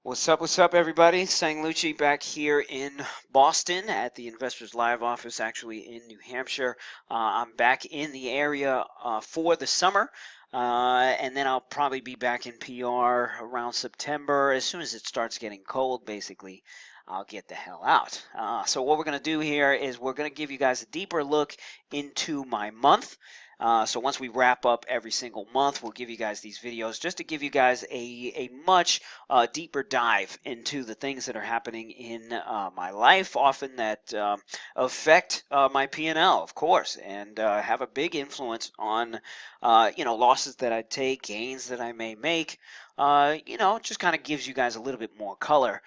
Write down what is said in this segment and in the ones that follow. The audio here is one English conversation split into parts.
What's up, everybody? Sang Lucci back here in Boston at the Investors Live office, actually in New Hampshire. I'm back in the area for the summer, and then I'll probably be back in PR around September. As soon as it starts getting cold, basically, I'll get the hell out. So what we're going to do here is we're going to give you guys a deeper look into my month. So once we wrap up every single month, we'll give you guys these videos just to give you guys a much deeper dive into the things that are happening in my life, often that affect my PnL, of course, and have a big influence on losses that I take, gains that I may make. It just kind of gives you guys a little bit more color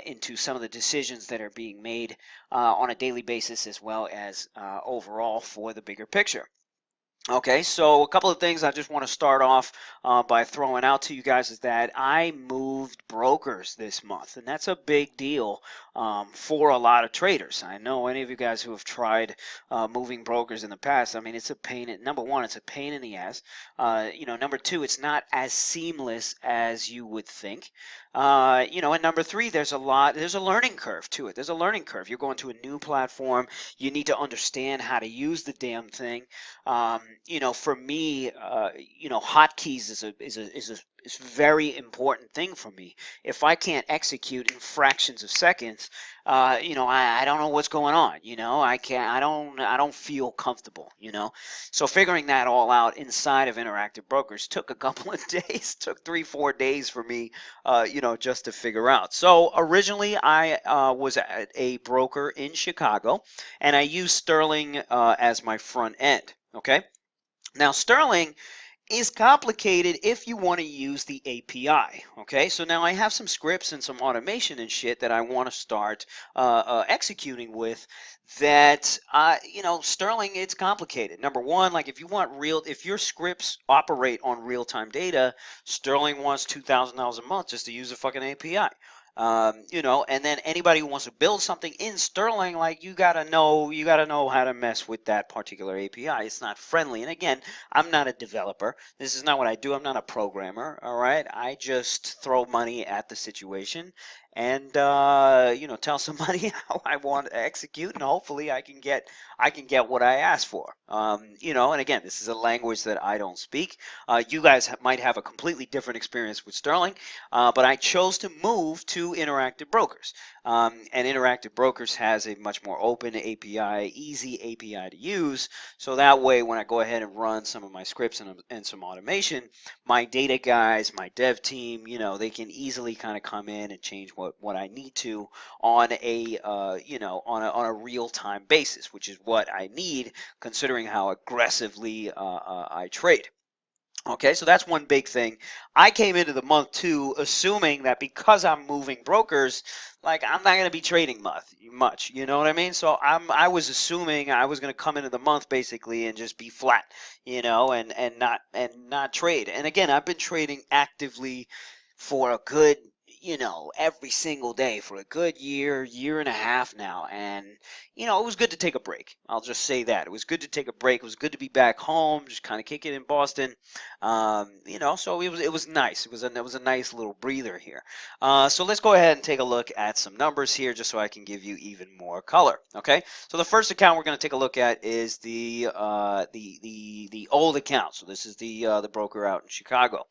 into some of the decisions that are being made on a daily basis, as well as overall for the bigger picture. Okay, so a couple of things I just want to start off by throwing out to you guys is that I moved brokers this month, and that's a big deal for a lot of traders. I know any of you guys who have tried moving brokers in the past. I mean, it's a pain. Number one, it's a pain in the ass. Number two, it's not as seamless as you would think. And number three, there's a learning curve to it. There's a learning curve. You're going to a new platform. You need to understand how to use the damn thing. For me, hotkeys is a very important thing for me. If I can't execute in fractions of seconds, I don't know what's going on. I don't feel comfortable. So figuring that all out inside of Interactive Brokers took a couple of days, took 3-4 days for me, just to figure out. So originally I was at a broker in Chicago, and I used Sterling as my front end. Okay. Now, Sterling is complicated if you want to use the API. Okay, so now I have some scripts and some automation and shit that I want to start executing with. That Sterling, it's complicated. Number one, like if your scripts operate on real-time data, Sterling wants $2,000 a month just to use a fucking API. And then anybody who wants to build something in Sterling, like you gotta know how to mess with that particular API. It's not friendly. And again, I'm not a developer. This is not what I do. I'm not a programmer. All right, I just throw money at the situation and tell somebody how I want to execute, and hopefully I can get what I ask for. And again, this is a language that I don't speak. You guys might have a completely different experience with Sterling, but I chose to move to Interactive Brokers. And Interactive Brokers has a much more open API, easy API to use. So that way, when I go ahead and run some of my scripts and some automation, my data guys, my dev team, they can easily kind of come in and change what I need to on a real-time basis, which is what I need considering how aggressively I trade. Okay, so that's one big thing. I came into the month too assuming that because I'm moving brokers, like I'm not going to be trading much, you know what I mean? So I was assuming I was going to come into the month basically and just be flat, and not trade. And again, I've been trading actively for a good, every single day for a good year and a half now. And, it was good to take a break. I'll just say that. It was good to take a break. It was good to be back home, just kind of kick it in Boston. So it was nice. It was a nice little breather here. So let's go ahead and take a look at some numbers here just so I can give you even more color. Okay. So the first account we're going to take a look at is the old account. So this is the broker out in Chicago.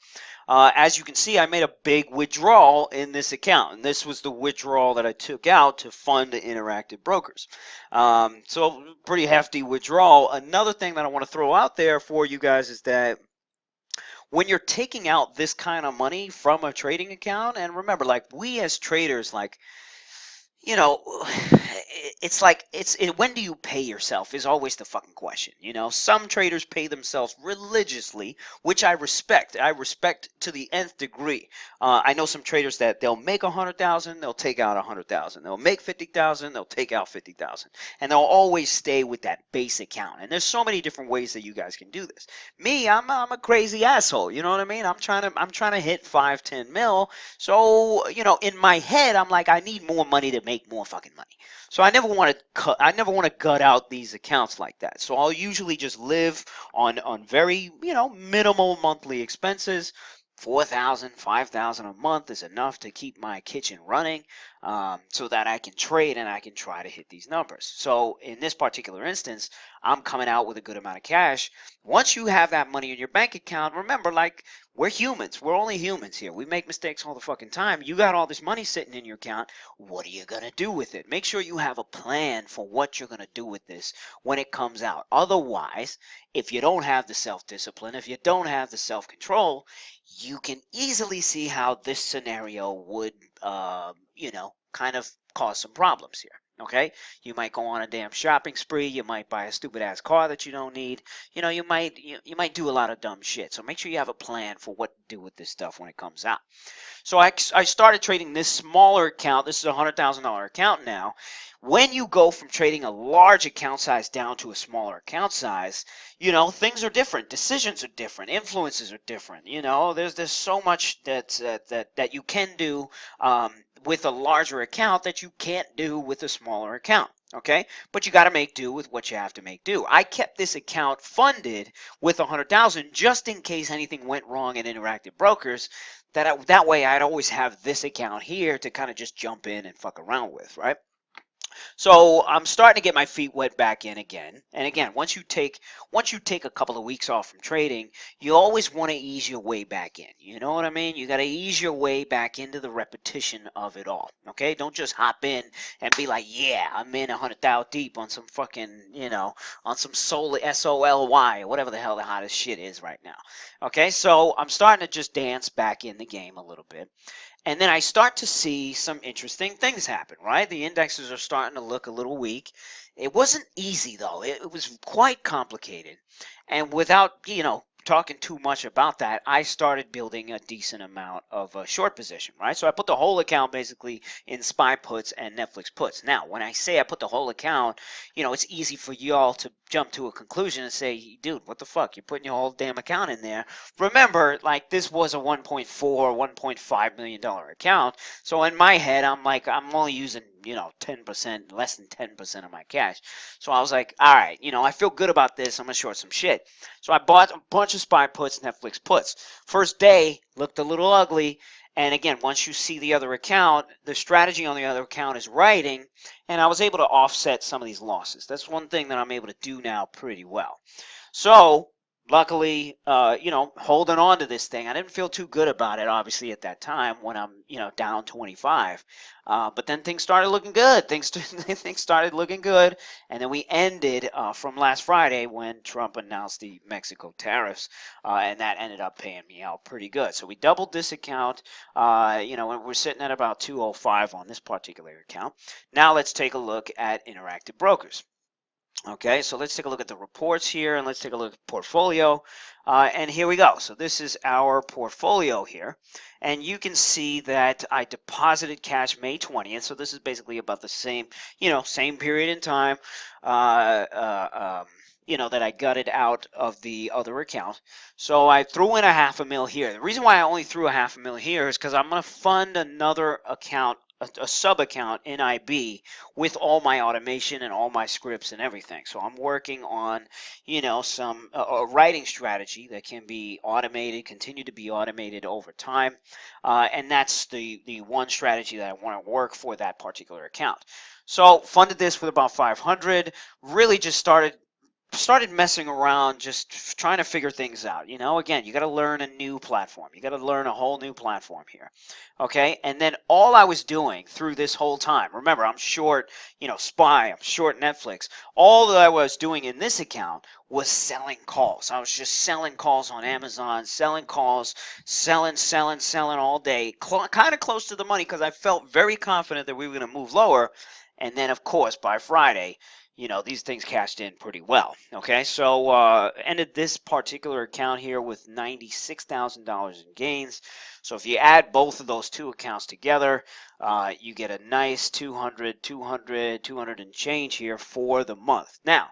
As you can see, I made a big withdrawal in this account, and this was the withdrawal that I took out to fund Interactive Brokers. So pretty hefty withdrawal. Another thing that I want to throw out there for you guys is that when you're taking out this kind of money from a trading account, and remember, like we as traders, like it's like when do you pay yourself is always the fucking question. Some traders pay themselves religiously, which I respect. I respect to the nth degree. I know some traders that they'll make 100,000, they'll take out 100,000. They'll make 50,000, they'll take out 50,000, and they'll always stay with that base account. And there's so many different ways that you guys can do this. Me, I'm a crazy asshole. You know what I mean? I'm trying to hit 5-10 mil. So in my head, I'm like, I need more money to make more fucking money. So I never want to gut out these accounts like that. So I'll usually just live on very, minimal monthly expenses. 4,000, 5,000 a month is enough to keep my kitchen running, so that I can trade and I can try to hit these numbers. So in this particular instance, I'm coming out with a good amount of cash. Once you have that money in your bank account, remember, like, we're humans. We're only humans here. We make mistakes all the fucking time. You got all this money sitting in your account. What are you going to do with it? Make sure you have a plan for what you're going to do with this when it comes out. Otherwise, if you don't have the self-discipline, if you don't have the self-control, you can easily see how this scenario would, kind of cause some problems here. Okay, you might go on a damn shopping spree. You might buy a stupid ass car that you don't need. You might do a lot of dumb shit. So make sure you have a plan for what to do with this stuff when it comes out. So I started trading this smaller account. This is a $100,000 account now. When you go from trading a large account size down to a smaller account size, things are different. Decisions are different. Influences are different. There's so much that you can do with a larger account that you can't do with a smaller account. Okay, but you got to make do with what you have to make do. I kept this account funded with 100,000 just in case anything went wrong in Interactive Brokers. That way I'd always have this account here to kind of just jump in and fuck around with, right? So I'm starting to get my feet wet back in again. And again, once you take a couple of weeks off from trading, you always want to ease your way back in. You know what I mean? You got to ease your way back into the repetition of it all. Okay? Don't just hop in and be like, yeah, I'm in 100,000 deep on some fucking, on some SOLY or whatever the hell the hottest shit is right now. Okay? So I'm starting to just dance back in the game a little bit. And then I start to see some interesting things happen, right? The indexes are starting to look a little weak. It wasn't easy, though. It was quite complicated. And without, talking too much about that, I started building a decent amount of a short position, right? So I put the whole account basically in SPY puts and Netflix puts. Now, when I say I put the whole account, it's easy for y'all to jump to a conclusion and say, dude, what the fuck? You're putting your whole damn account in there. Remember, like, this was a $1.4, $1.5 million account. So in my head, I'm like, I'm only using, 10%, less than 10% of my cash. So I was like, all right, I feel good about this. I'm going to short some shit. So I bought a bunch of SPY puts, Netflix puts. First day looked a little ugly. And again, once you see the other account, the strategy on the other account is writing, and I was able to offset some of these losses. That's one thing that I'm able to do now pretty well. So luckily, holding on to this thing, I didn't feel too good about it, obviously, at that time when I'm, down 25. But then things started looking good. Things started looking good. And then we ended from last Friday when Trump announced the Mexico tariffs, and that ended up paying me out pretty good. So we doubled this account. We're sitting at about 205 on this particular account. Now let's take a look at Interactive Brokers. Okay, so let's take a look at the reports here, and let's take a look at portfolio. And here we go. So this is our portfolio here. And you can see that I deposited cash May 20th. So this is basically about the same, same period in time, that I gutted out of the other account. So I threw in a $500,000 here. The reason why I only threw a $500,000 here is because I'm going to fund another account, a sub account in IB with all my automation and all my scripts and everything. So I'm working on, some a writing strategy that can be automated, continue to be automated over time. And that's the one strategy that I want to work for that particular account. So funded this with about 500, really just started messing around, just trying to figure things out. Again, you got to learn a new platform. You got to learn a whole new platform here. Okay, and then all I was doing through this whole time, remember, I'm short, SPY, I'm short Netflix. All that I was doing in this account was selling calls. I was just selling calls on Amazon, selling calls, selling all day, kind of close to the money because I felt very confident that we were going to move lower. And then, of course, by Friday, these things cashed in pretty well. Okay, so ended this particular account here with $96,000 in gains. So if you add both of those two accounts together, you get a nice 200 and change here for the month. Now,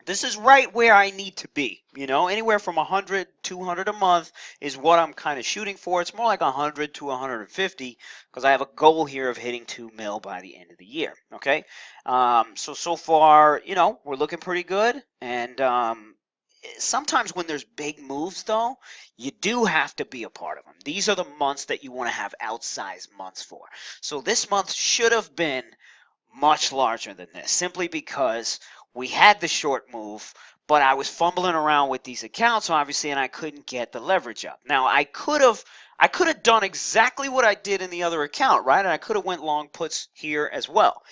this is right where I need to be. Anywhere from 100, 200 a month is what I'm kind of shooting for. It's more like 100 to 150 because I have a goal here of hitting 2 mil by the end of the year. Okay, so far, we're looking pretty good, and sometimes when there's big moves, though, you do have to be a part of them. These are the months that you want to have outsized months for. So this month should have been much larger than this, simply because we had the short move, but I was fumbling around with these accounts, obviously, and I couldn't get the leverage up. Now, I could have done exactly what I did in the other account, right? And I could have went long puts here as well.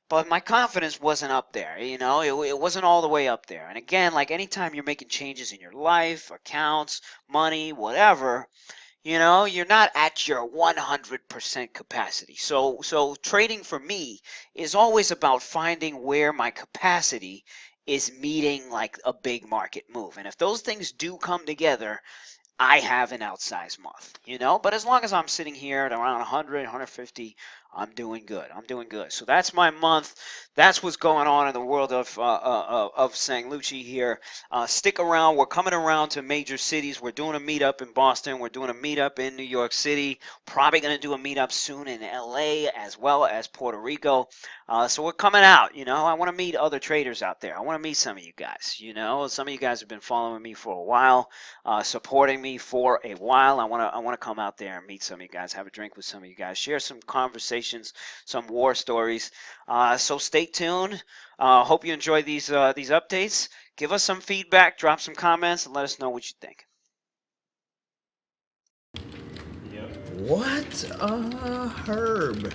But my confidence wasn't up there, it wasn't all the way up there. And again, like anytime you're making changes in your life, accounts, money, whatever, you're not at your 100% capacity. So trading for me is always about finding where my capacity is meeting like a big market move. And if those things do come together, I have an outsized month, but as long as I'm sitting here at around 100, 150, I'm doing good. I'm doing good. So that's my month. That's what's going on in the world of St. Lucci here. Stick around. We're coming around to major cities. We're doing a meetup in Boston. We're doing a meetup in New York City. Probably going to do a meetup soon in LA as well as Puerto Rico. So we're coming out. I want to meet other traders out there. I want to meet some of you guys. Some of you guys have been following me for a while, supporting me for a while. I want to come out there and meet some of you guys, have a drink with some of you guys, share some conversations, some war stories. So stay tuned. Hope you enjoy these updates. Give us some feedback, drop some comments, and let us know what you think. What? Herb.